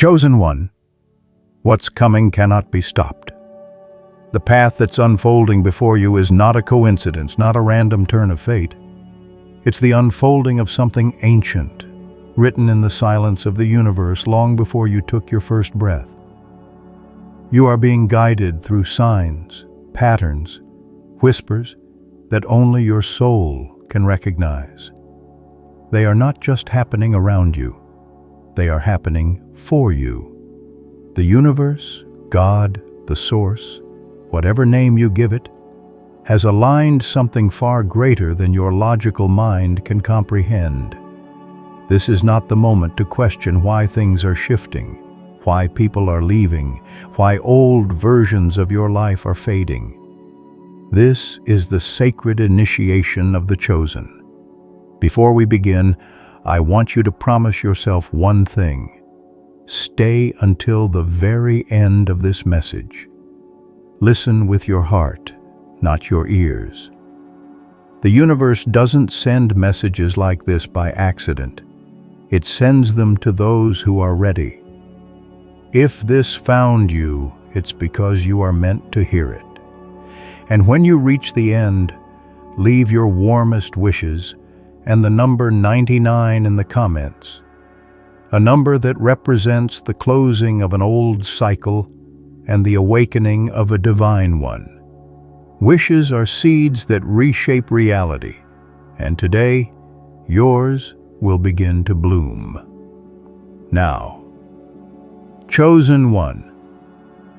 Chosen one, what's coming cannot be stopped. The path that's unfolding before you is not a coincidence, not a random turn of fate. It's the unfolding of something ancient, written in the silence of the universe long before you took your first breath. You are being guided through signs, patterns, whispers that only your soul can recognize. They are not just happening around you, they are happening for you. The universe, God, the source, whatever name you give it, has aligned something far greater than your logical mind can comprehend. This is not the moment to question why things are shifting, why people are leaving, why old versions of your life are fading. This is the sacred initiation of the chosen. Before we begin, I want you to promise yourself one thing. Stay until the very end of this message. Listen with your heart, not your ears. The universe doesn't send messages like this by accident. It sends them to those who are ready. If this found you, it's because you are meant to hear it. And when you reach the end, leave your warmest wishes and the number 99 in the comments. A number that represents the closing of an old cycle and the awakening of a divine one. Wishes are seeds that reshape reality, and today, yours will begin to bloom. Now, chosen one,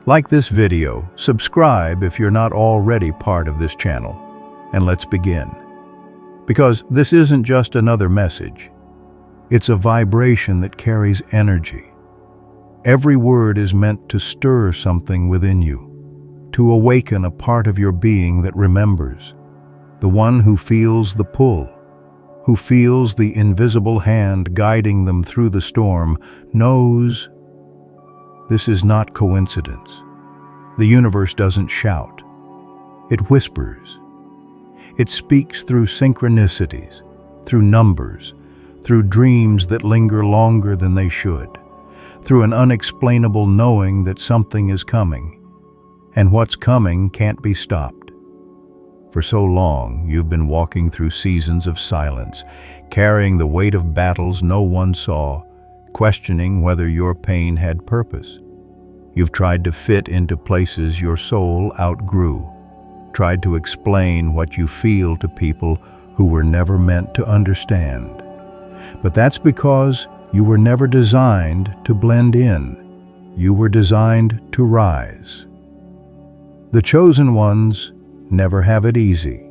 like this video, subscribe if you're not already part of this channel, and let's begin. Because this isn't just another message. It's a vibration that carries energy. Every word is meant to stir something within you, to awaken a part of your being that remembers, the one who feels the pull, who feels the invisible hand guiding them through the storm, knows this is not coincidence. The universe doesn't shout. It whispers. It speaks through synchronicities, through numbers, through dreams that linger longer than they should, through an unexplainable knowing that something is coming, and what's coming can't be stopped. For so long, you've been walking through seasons of silence, carrying the weight of battles no one saw, questioning whether your pain had purpose. You've tried to fit into places your soul outgrew, tried to explain what you feel to people who were never meant to understand. But that's because you were never designed to blend in. You were designed to rise. The chosen ones never have it easy.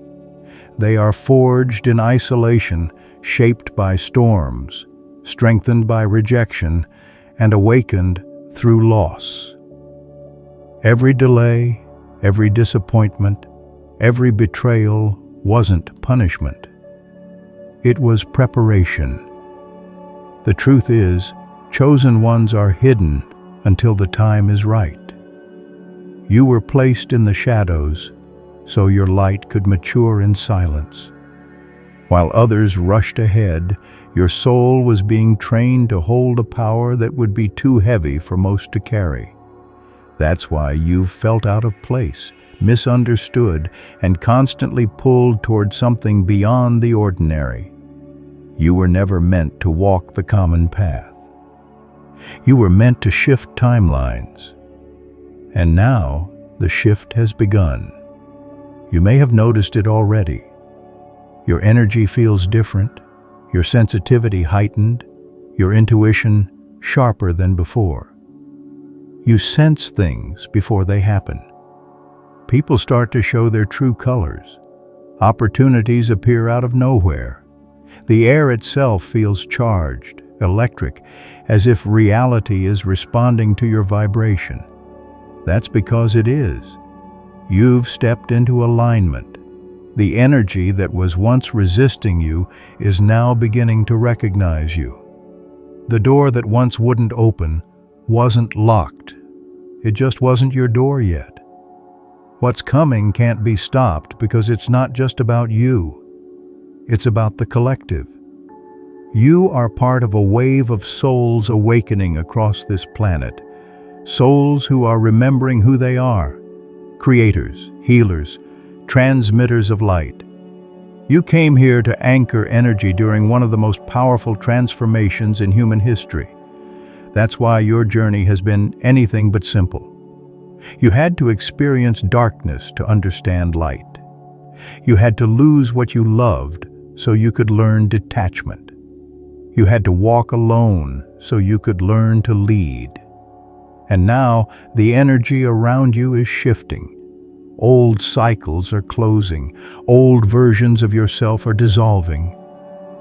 They are forged in isolation, shaped by storms, strengthened by rejection, and awakened through loss. Every delay, every disappointment, every betrayal wasn't punishment. It was preparation. The truth is, chosen ones are hidden until the time is right. You were placed in the shadows so your light could mature in silence. While others rushed ahead, your soul was being trained to hold a power that would be too heavy for most to carry. That's why you've felt out of place, misunderstood, and constantly pulled toward something beyond the ordinary. You were never meant to walk the common path. You were meant to shift timelines. And now, the shift has begun. You may have noticed it already. Your energy feels different, your sensitivity heightened, your intuition sharper than before. You sense things before they happen. People start to show their true colors. Opportunities appear out of nowhere. The air itself feels charged, electric, as if reality is responding to your vibration. That's because it is. You've stepped into alignment. The energy that was once resisting you is now beginning to recognize you. The door that once wouldn't open wasn't locked. It just wasn't your door yet. What's coming can't be stopped because it's not just about you. It's about the collective. You are part of a wave of souls awakening across this planet. Souls who are remembering who they are. Creators, healers, transmitters of light. You came here to anchor energy during one of the most powerful transformations in human history. That's why your journey has been anything but simple. You had to experience darkness to understand light. You had to lose what you loved so you could learn detachment. You had to walk alone so you could learn to lead. And now the energy around you is shifting. Old cycles are closing. Old versions of yourself are dissolving.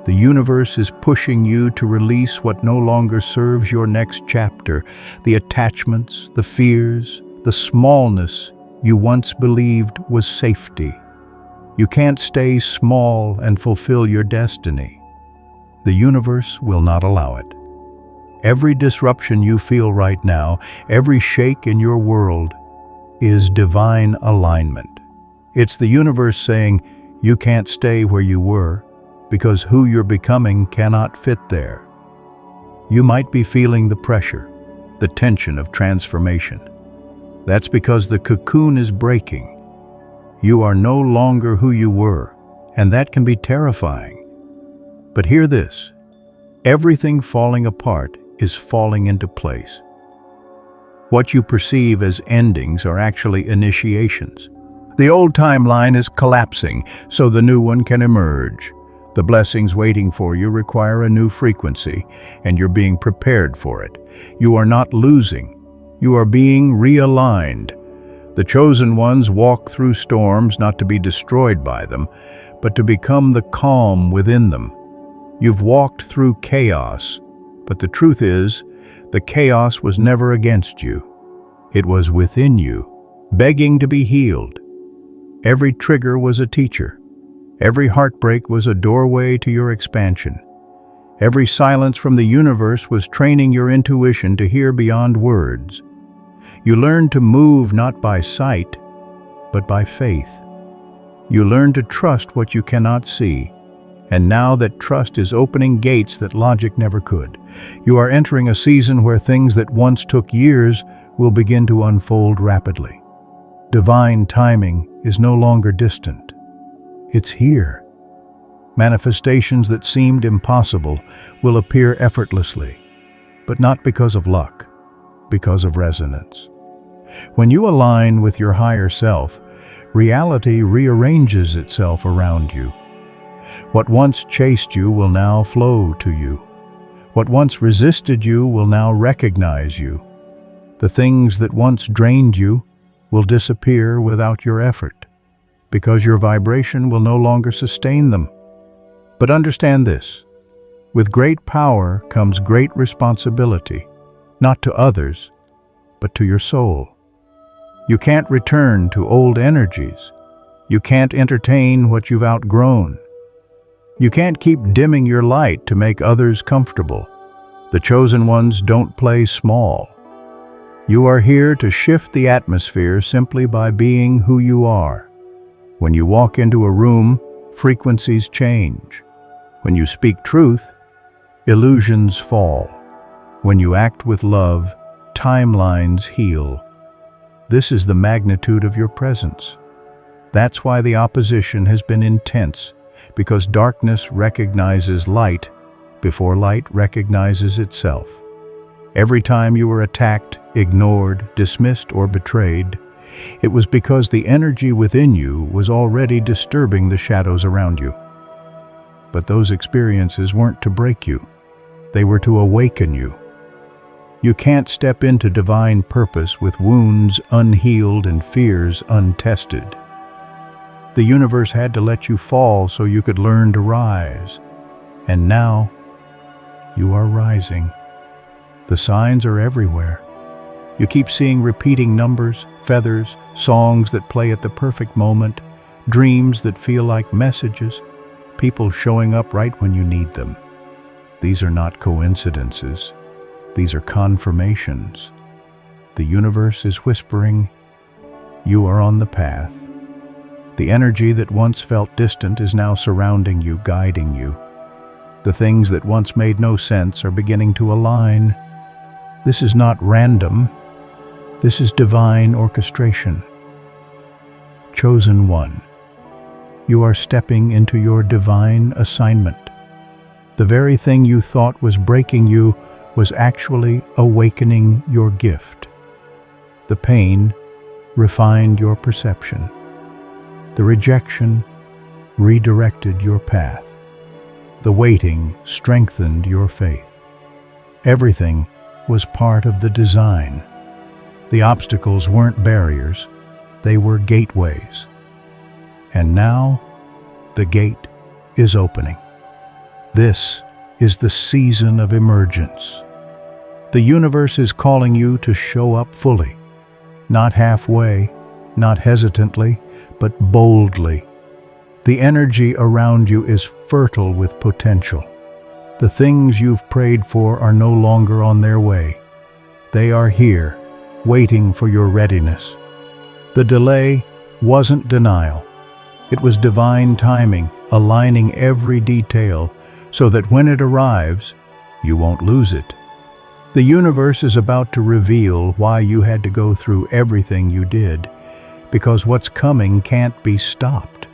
The universe is pushing you to release what no longer serves your next chapter, the attachments, the fears, the smallness you once believed was safety. You can't stay small and fulfill your destiny. The universe will not allow it. Every disruption you feel right now, every shake in your world, is divine alignment. It's the universe saying, you can't stay where you were, because who you're becoming cannot fit there. You might be feeling the pressure, the tension of transformation. That's because the cocoon is breaking. You are no longer who you were, and that can be terrifying. But hear this, everything falling apart is falling into place. What you perceive as endings are actually initiations. The old timeline is collapsing, so the new one can emerge. The blessings waiting for you require a new frequency, and you're being prepared for it. You are not losing. You are being realigned. The chosen ones walk through storms not to be destroyed by them, but to become the calm within them. You've walked through chaos, but the truth is, the chaos was never against you. It was within you, begging to be healed. Every trigger was a teacher. Every heartbreak was a doorway to your expansion. Every silence from the universe was training your intuition to hear beyond words. You learned to move not by sight, but by faith. You learned to trust what you cannot see. And now that trust is opening gates that logic never could. You are entering a season where things that once took years will begin to unfold rapidly. Divine timing is no longer distant. It's here. Manifestations that seemed impossible will appear effortlessly, but not because of luck, because of resonance. When you align with your higher self, reality rearranges itself around you. What once chased you will now flow to you. What once resisted you will now recognize you. The things that once drained you will disappear without your effort, because your vibration will no longer sustain them. But understand this, with great power comes great responsibility, not to others, but to your soul. You can't return to old energies. You can't entertain what you've outgrown. You can't keep dimming your light to make others comfortable. The chosen ones don't play small. You are here to shift the atmosphere simply by being who you are. When you walk into a room, frequencies change. When you speak truth, illusions fall. When you act with love, timelines heal. This is the magnitude of your presence. That's why the opposition has been intense, because darkness recognizes light before light recognizes itself. Every time you were attacked, ignored, dismissed, or betrayed, it was because the energy within you was already disturbing the shadows around you. But those experiences weren't to break you. They were to awaken you. You can't step into divine purpose with wounds unhealed and fears untested. The universe had to let you fall so you could learn to rise. And now, you are rising. The signs are everywhere. You keep seeing repeating numbers, feathers, songs that play at the perfect moment, dreams that feel like messages, people showing up right when you need them. These are not coincidences. These are confirmations. The universe is whispering, you are on the path. The energy that once felt distant is now surrounding you, guiding you. The things that once made no sense are beginning to align. This is not random. This is divine orchestration. Chosen one, you are stepping into your divine assignment. The very thing you thought was breaking you was actually awakening your gift. The pain refined your perception. The rejection redirected your path. The waiting strengthened your faith. Everything was part of the design. The obstacles weren't barriers, they were gateways. And now, the gate is opening. This is the season of emergence. The universe is calling you to show up fully, not halfway, not hesitantly, but boldly. The energy around you is fertile with potential. The things you've prayed for are no longer on their way. They are here, waiting for your readiness. The delay wasn't denial. It was divine timing, aligning every detail so that when it arrives, you won't lose it. The universe is about to reveal why you had to go through everything you did, because what's coming can't be stopped.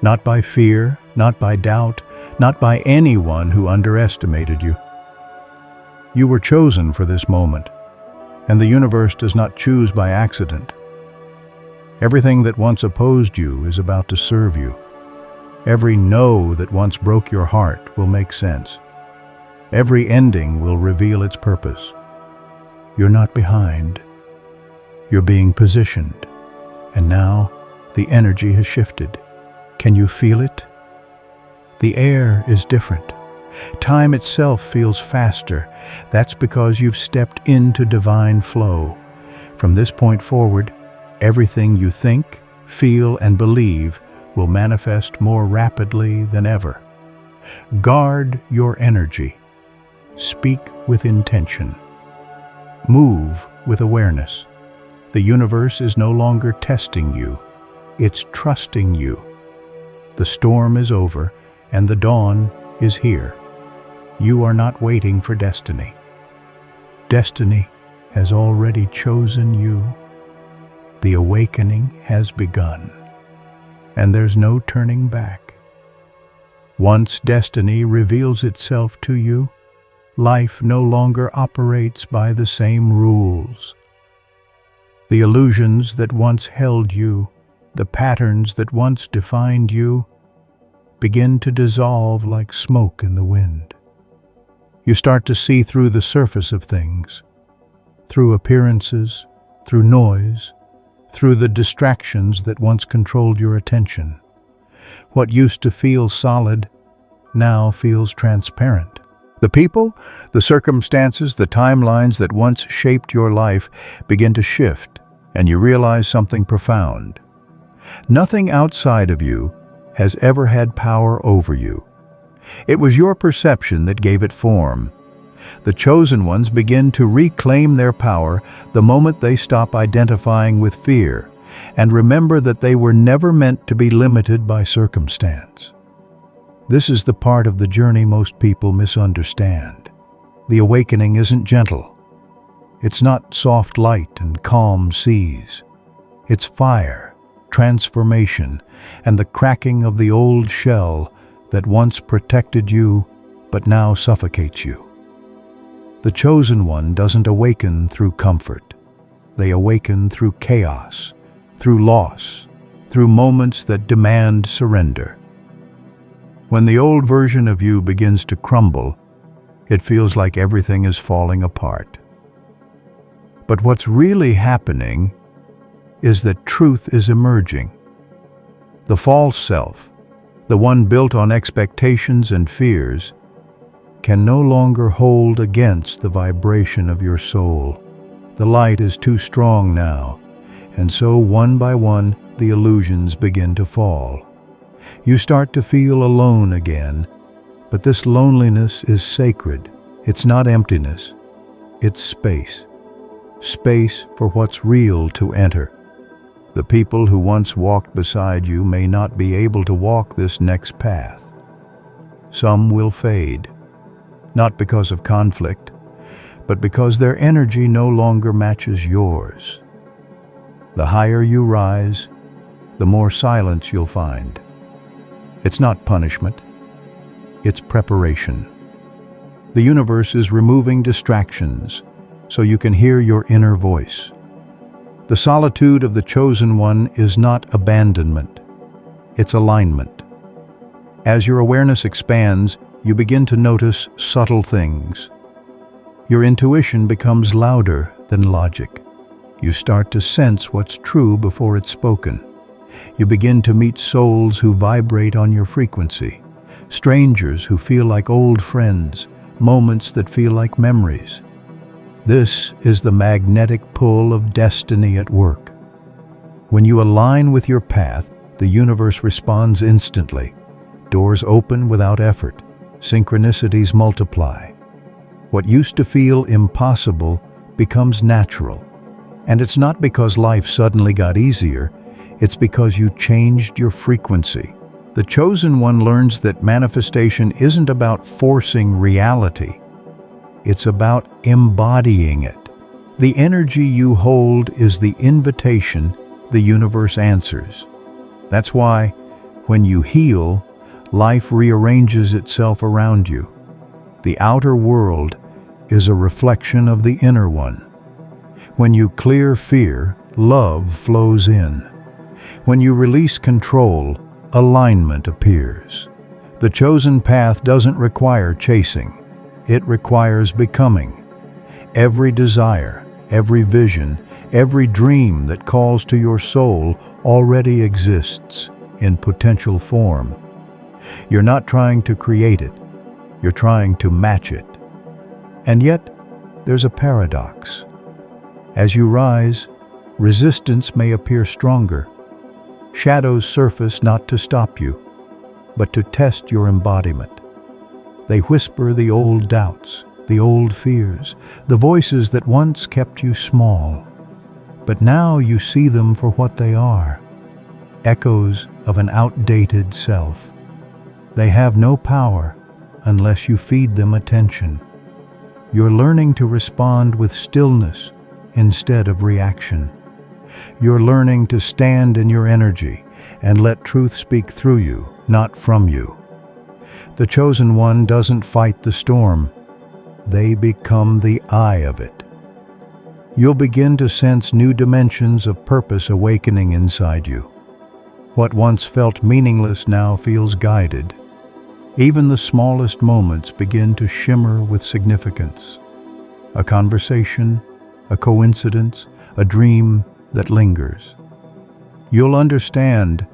Not by fear, not by doubt, not by anyone who underestimated you. You were chosen for this moment, and the universe does not choose by accident. Everything that once opposed you is about to serve you. Every no that once broke your heart will make sense. Every ending will reveal its purpose. You're not behind. You're being positioned. And now the energy has shifted. Can you feel it? The air is different. Time itself feels faster. That's because you've stepped into divine flow. From this point forward, everything you think, feel, and believe will manifest more rapidly than ever. Guard your energy. Speak with intention. Move with awareness. The universe is no longer testing you. It's trusting you. The storm is over, and the dawn is here. You are not waiting for destiny. Destiny has already chosen you. The awakening has begun, and there's no turning back. Once destiny reveals itself to you, life no longer operates by the same rules. The illusions that once held you, the patterns that once defined you, begin to dissolve like smoke in the wind. You start to see through the surface of things, through appearances, through noise, through the distractions that once controlled your attention. What used to feel solid now feels transparent. The people, the circumstances, the timelines that once shaped your life begin to shift, and you realize something profound. Nothing outside of you has ever had power over you. It was your perception that gave it form. The chosen ones begin to reclaim their power the moment they stop identifying with fear and remember that they were never meant to be limited by circumstance. This is the part of the journey most people misunderstand. The awakening isn't gentle. It's not soft light and calm seas. It's fire, transformation, and the cracking of the old shell that once protected you but now suffocates you. The chosen one doesn't awaken through comfort. They awaken through chaos, through loss, through moments that demand surrender. When the old version of you begins to crumble, it feels like everything is falling apart. But what's really happening is that truth is emerging. The false self, the one built on expectations and fears, can no longer hold against the vibration of your soul. The light is too strong now, and so one by one the illusions begin to fall. You start to feel alone again, but this loneliness is sacred. It's not emptiness, it's space. Space for what's real to enter. The people who once walked beside you may not be able to walk this next path. Some will fade, not because of conflict, but because their energy no longer matches yours. The higher you rise, the more silence you'll find. It's not punishment, it's preparation. The universe is removing distractions so you can hear your inner voice. The solitude of the chosen one is not abandonment, it's alignment. As your awareness expands, you begin to notice subtle things. Your intuition becomes louder than logic. You start to sense what's true before it's spoken. You begin to meet souls who vibrate on your frequency, strangers who feel like old friends, moments that feel like memories. This is the magnetic pull of destiny at work. When you align with your path, the universe responds instantly. Doors open without effort. Synchronicities multiply. What used to feel impossible becomes natural. And it's not because life suddenly got easier, it's because you changed your frequency. The chosen one learns that manifestation isn't about forcing reality. It's about embodying it. The energy you hold is the invitation the universe answers. That's why, when you heal, life rearranges itself around you. The outer world is a reflection of the inner one. When you clear fear, love flows in. When you release control, alignment appears. The chosen path doesn't require chasing. It requires becoming. Every desire, every vision, every dream that calls to your soul already exists in potential form. You're not trying to create it. You're trying to match it. And yet, there's a paradox. As you rise, resistance may appear stronger. Shadows surface not to stop you, but to test your embodiment. They whisper the old doubts, the old fears, the voices that once kept you small. But now you see them for what they are, echoes of an outdated self. They have no power unless you feed them attention. You're learning to respond with stillness instead of reaction. You're learning to stand in your energy and let truth speak through you, not from you. The chosen one doesn't fight the storm. They become the eye of it. You'll begin to sense new dimensions of purpose awakening inside you. What once felt meaningless now feels guided. Even the smallest moments begin to shimmer with significance. A conversation, a coincidence, a dream that lingers. You'll understand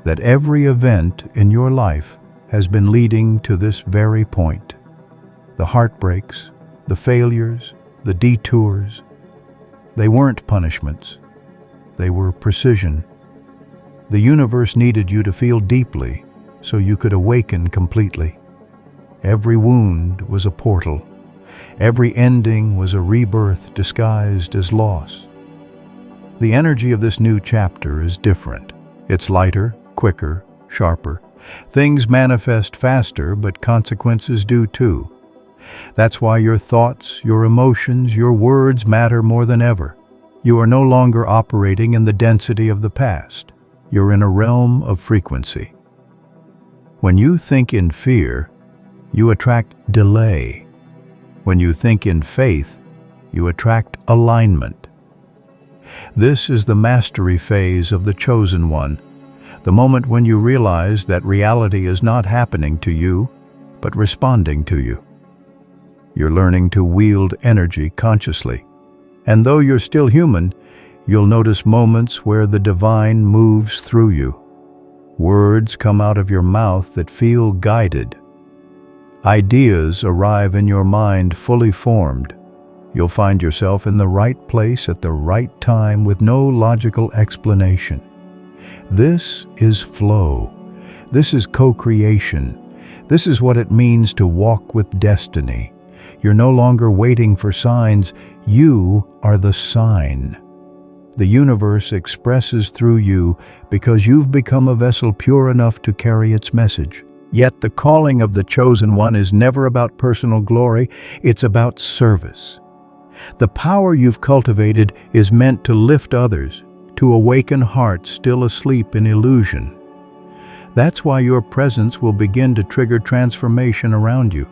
that every event in your life has been leading to this very point. The heartbreaks, the failures, the detours, they weren't punishments. They were precision. The universe needed you to feel deeply so you could awaken completely. Every wound was a portal. Every ending was a rebirth disguised as loss. The energy of this new chapter is different. It's lighter, quicker, sharper. Things manifest faster, but consequences do too. That's why your thoughts, your emotions, your words matter more than ever. You are no longer operating in the density of the past. You're in a realm of frequency. When you think in fear, you attract delay. When you think in faith, you attract alignment. This is the mastery phase of the chosen one, the moment when you realize that reality is not happening to you, but responding to you. You're learning to wield energy consciously. And though you're still human, you'll notice moments where the divine moves through you. Words come out of your mouth that feel guided. Ideas arrive in your mind fully formed. You'll find yourself in the right place at the right time with no logical explanation. This is flow. This is co-creation. This is what it means to walk with destiny. You're no longer waiting for signs. You are the sign. The universe expresses through you because you've become a vessel pure enough to carry its message. Yet the calling of the chosen one is never about personal glory, it's about service. The power you've cultivated is meant to lift others, to awaken hearts still asleep in illusion. That's why your presence will begin to trigger transformation around you.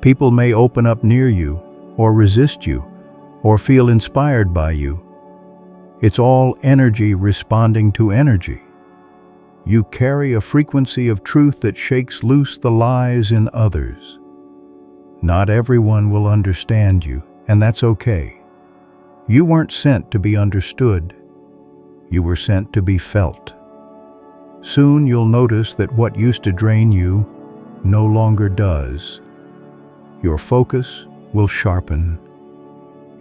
People may open up near you, or resist you, or feel inspired by you. It's all energy responding to energy. You carry a frequency of truth that shakes loose the lies in others. Not everyone will understand you, and that's okay. You weren't sent to be understood. You were sent to be felt. Soon you'll notice that what used to drain you no longer does. Your focus will sharpen.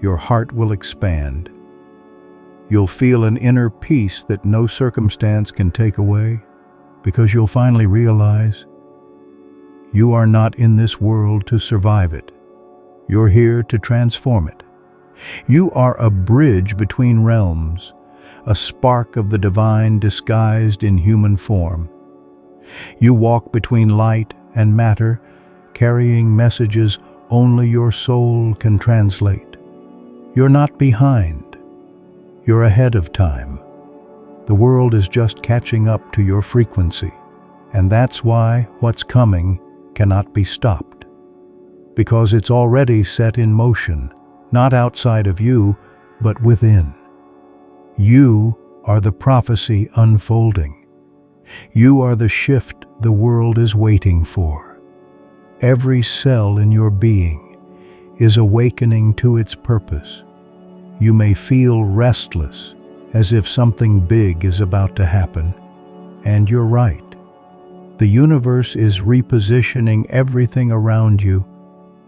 Your heart will expand. You'll feel an inner peace that no circumstance can take away, because you'll finally realize you are not in this world to survive it. You're here to transform it. You are a bridge between realms, a spark of the divine disguised in human form. You walk between light and matter, carrying messages only your soul can translate. You're not behind. You're ahead of time. The world is just catching up to your frequency, and that's why what's coming cannot be stopped. Because it's already set in motion, not outside of you, but within. You are the prophecy unfolding. You are the shift the world is waiting for. Every cell in your being is awakening to its purpose. You may feel restless, as if something big is about to happen. And you're right. The universe is repositioning everything around you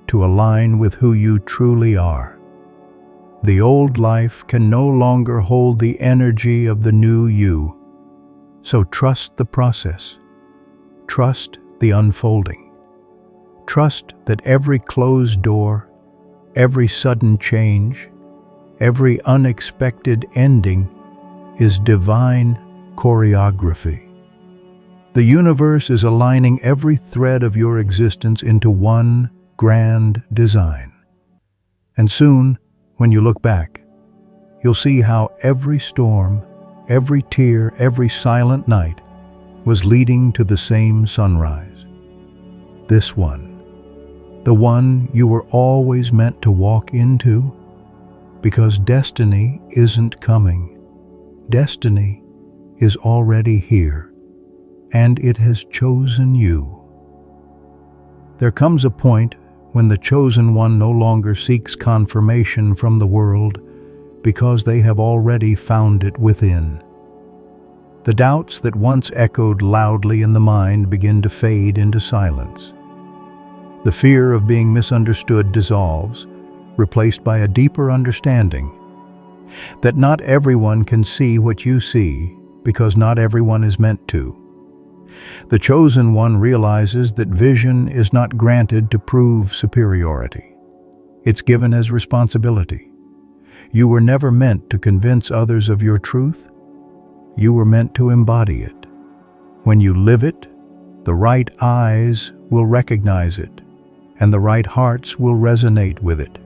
to align with who you truly are. The old life can no longer hold the energy of the new you. So trust the process. Trust the unfolding. Trust that every closed door, every sudden change, every unexpected ending is divine choreography. The universe is aligning every thread of your existence into one grand design. And soon, when you look back, you'll see how every storm, every tear, every silent night was leading to the same sunrise. This one, the one you were always meant to walk into, because destiny isn't coming. Destiny is already here, and it has chosen you. There comes a point when the chosen one no longer seeks confirmation from the world because they have already found it within. The doubts that once echoed loudly in the mind begin to fade into silence. The fear of being misunderstood dissolves, replaced by a deeper understanding that not everyone can see what you see because not everyone is meant to. The chosen one realizes that vision is not granted to prove superiority. It's given as responsibility. You were never meant to convince others of your truth. You were meant to embody it. When you live it, the right eyes will recognize it, and the right hearts will resonate with it.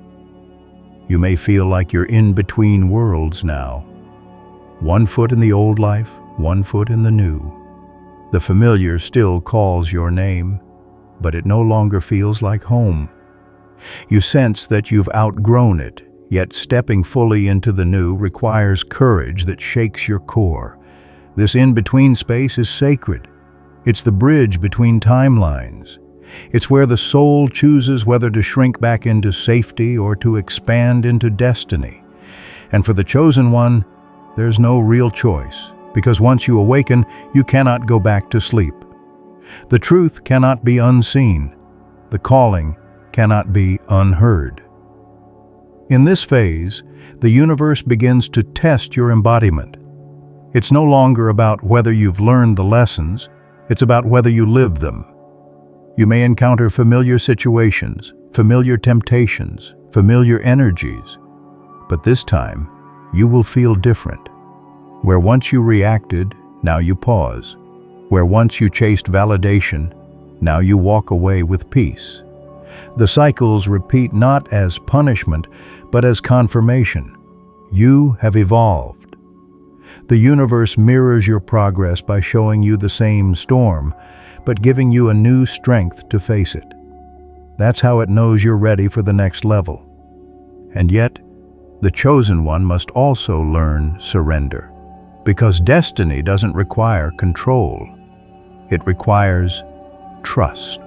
You may feel like you're in between worlds now. One foot in the old life, one foot in the new. The familiar still calls your name, but it no longer feels like home. You sense that you've outgrown it, yet stepping fully into the new requires courage that shakes your core. This in-between space is sacred. It's the bridge between timelines. It's where the soul chooses whether to shrink back into safety or to expand into destiny. And for the chosen one, there's no real choice, because once you awaken, you cannot go back to sleep. The truth cannot be unseen. The calling cannot be unheard. In this phase, the universe begins to test your embodiment. It's no longer about whether you've learned the lessons, it's about whether you live them. You may encounter familiar situations, familiar temptations, familiar energies, but this time, you will feel different. Where once you reacted, now you pause. Where once you chased validation, Now you walk away with peace. The cycles repeat not as punishment, but as confirmation. You have evolved. The universe mirrors your progress by showing you the same storm, but giving you a new strength to face it. That's how it knows you're ready for the next level. And yet, the chosen one must also learn surrender, because destiny doesn't require control. It requires trust.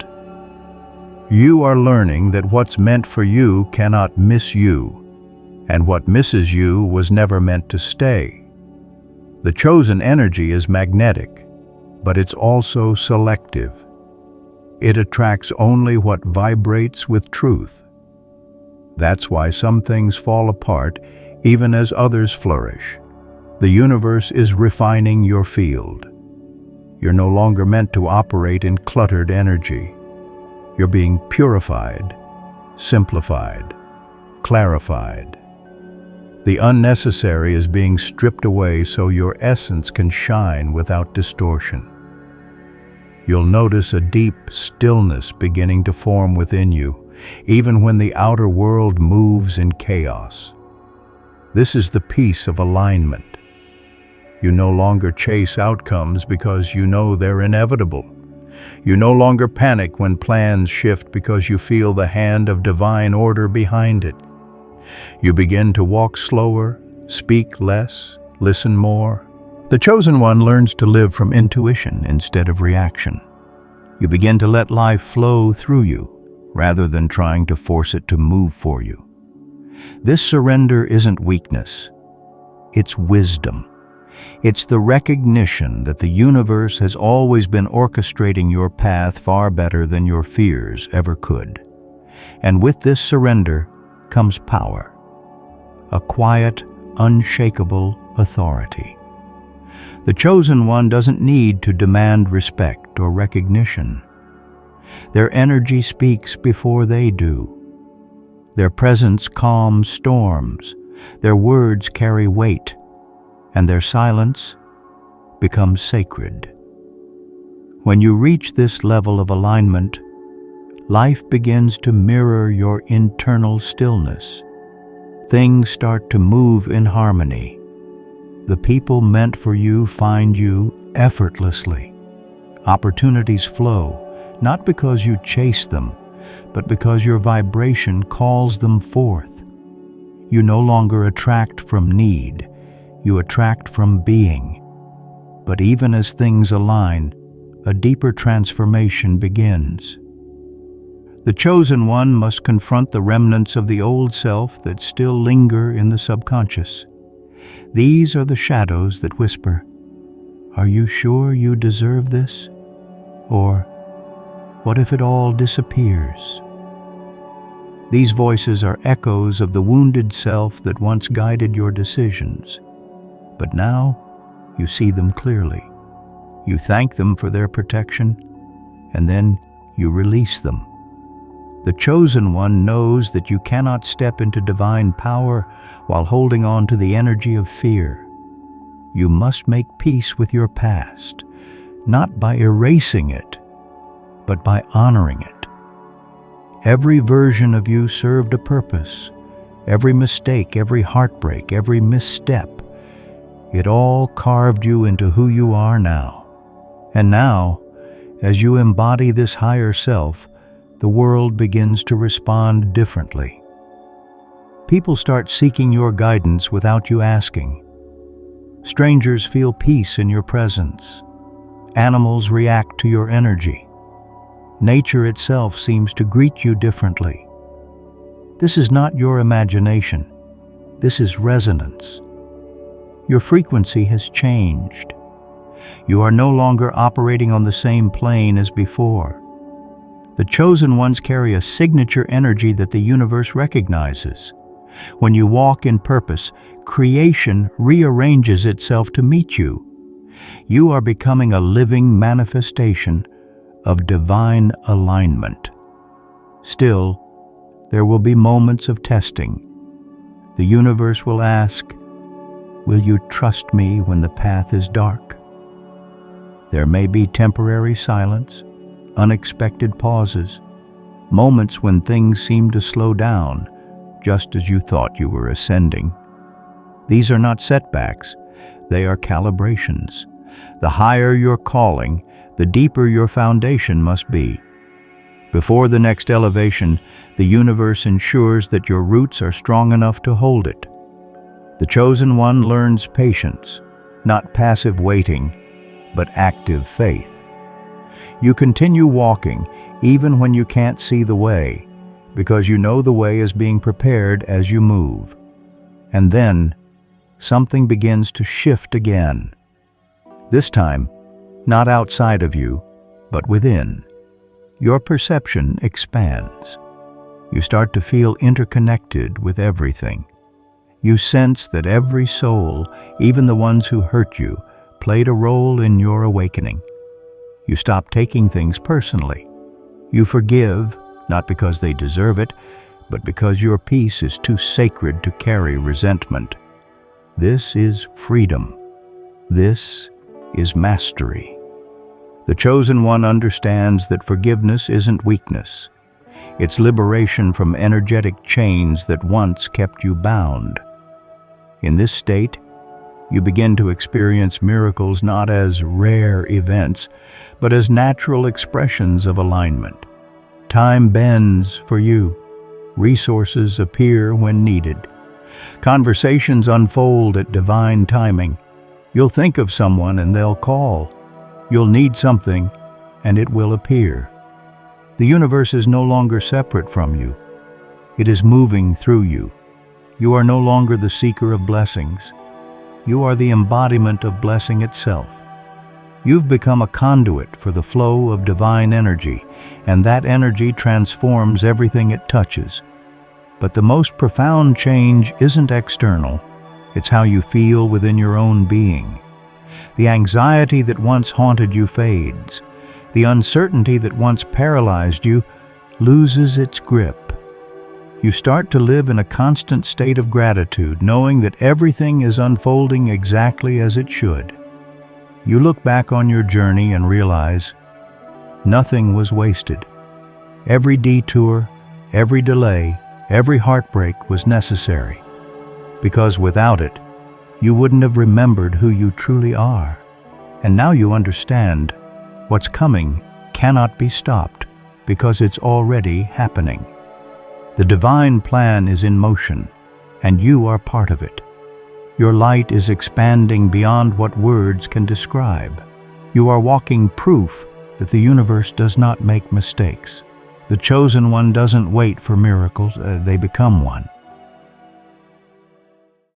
You are learning that what's meant for you cannot miss you, and what misses you was never meant to stay. The chosen energy is magnetic, but it's also selective. It attracts only what vibrates with truth. That's why some things fall apart even as others flourish. The universe is refining your field. You're no longer meant to operate in cluttered energy. You're being purified, simplified, clarified. The unnecessary is being stripped away so your essence can shine without distortion. You'll notice a deep stillness beginning to form within you, even when the outer world moves in chaos. This is the peace of alignment. You no longer chase outcomes because you know they're inevitable. You no longer panic when plans shift because you feel the hand of divine order behind it. You begin to walk slower, speak less, listen more. The chosen one learns to live from intuition instead of reaction. You begin to let life flow through you, rather than trying to force it to move for you. This surrender isn't weakness, it's wisdom. It's the recognition that the universe has always been orchestrating your path far better than your fears ever could. And with this surrender comes power, a quiet, unshakable authority. The chosen one doesn't need to demand respect or recognition. Their energy speaks before they do. Their presence calms storms, their words carry weight, and their silence becomes sacred. When you reach this level of alignment, life begins to mirror your internal stillness. Things start to move in harmony. The people meant for you find you effortlessly. Opportunities flow, not because you chase them, but because your vibration calls them forth. You no longer attract from need, you attract from being. But even as things align, a deeper transformation begins. The chosen one must confront the remnants of the old self that still linger in the subconscious. These are the shadows that whisper, "Are you sure you deserve this?" Or, "What if it all disappears?" These voices are echoes of the wounded self that once guided your decisions. But now, you see them clearly. You thank them for their protection, and then you release them. The chosen one knows that you cannot step into divine power while holding on to the energy of fear. You must make peace with your past, not by erasing it, but by honoring it. Every version of you served a purpose. Every mistake, every heartbreak, every misstep, it all carved you into who you are now. And now, as you embody this higher self, the world begins to respond differently. People start seeking your guidance without you asking. Strangers feel peace in your presence. Animals react to your energy. Nature itself seems to greet you differently. This is not your imagination. This is resonance. Your frequency has changed. You are no longer operating on the same plane as before. The chosen ones carry a signature energy that the universe recognizes. When you walk in purpose, creation rearranges itself to meet you. You are becoming a living manifestation of divine alignment. Still, there will be moments of testing. The universe will ask, "Will you trust me when the path is dark?" There may be temporary silence, unexpected pauses, moments when things seem to slow down just as you thought you were ascending. These are not setbacks, they are calibrations. The higher your calling, the deeper your foundation must be. Before the next elevation, the universe ensures that your roots are strong enough to hold it. The chosen one learns patience, not passive waiting, but active faith. You continue walking even when you can't see the way, because you know the way is being prepared as you move. And then, something begins to shift again. This time, not outside of you, but within. Your perception expands. You start to feel interconnected with everything. You sense that every soul, even the ones who hurt you, played a role in your awakening. You stop taking things personally. You forgive, not because they deserve it, but because your peace is too sacred to carry resentment. This is freedom. This is mastery. The chosen one understands that forgiveness isn't weakness. It's liberation from energetic chains that once kept you bound. In this state, you begin to experience miracles not as rare events, but as natural expressions of alignment. Time bends for you. Resources appear when needed. Conversations unfold at divine timing. You'll think of someone and they'll call. You'll need something, and it will appear. The universe is no longer separate from you. It is moving through you. You are no longer the seeker of blessings. You are the embodiment of blessing itself. You've become a conduit for the flow of divine energy, and that energy transforms everything it touches. But the most profound change isn't external. It's how you feel within your own being. The anxiety that once haunted you fades. The uncertainty that once paralyzed you loses its grip. You start to live in a constant state of gratitude, knowing that everything is unfolding exactly as it should. You look back on your journey and realize nothing was wasted. Every detour, every delay, every heartbreak was necessary. Because without it, you wouldn't have remembered who you truly are. And now you understand what's coming cannot be stopped because it's already happening. The divine plan is in motion, and you are part of it. Your light is expanding beyond what words can describe. You are walking proof that the universe does not make mistakes. The chosen one doesn't wait for miracles, they become one.